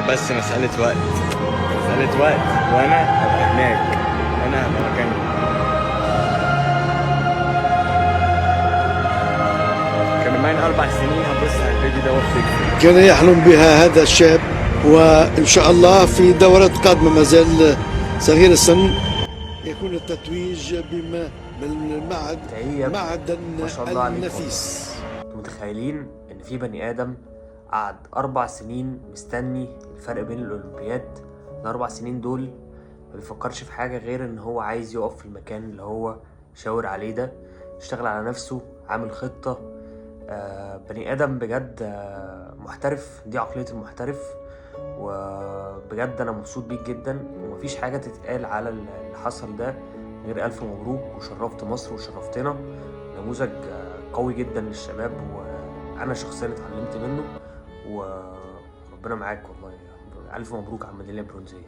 بس مسألة وقت، مسألة وقت، وأنا هبقى هناك، أنا هبقى مكانهم. كمان 4 سنين هبص على الفيديو ده وافتكر. كان يحلم بها هذا الشاب، وإن شاء الله في دورات قادمة ما زال صغير السن يكون التتويج بما بالمعهد معهد ما شاء الله عليك النفيس. والله. متخيلين ان في بني ادم قعد 4 سنين مستني الفرق بين الاولمبياد؟ ال4 سنين دول ما بيفكرش في حاجه غير ان هو عايز يقف في المكان اللي هو شاور عليه ده، اشتغل على نفسه، عامل خطه. بني ادم بجد محترف، دي عقليه المحترف. وبجد انا مبسوط بيك جدا، ومفيش حاجه تتقال على اللي حصل ده غير الف مبروك، وشرفت مصر وشرفتنا. نموذج قوي جدا للشباب، وانا شخصيا اتعلمت منه، وربنا معاك والله. الف مبروك على الميداليه البرونزيه.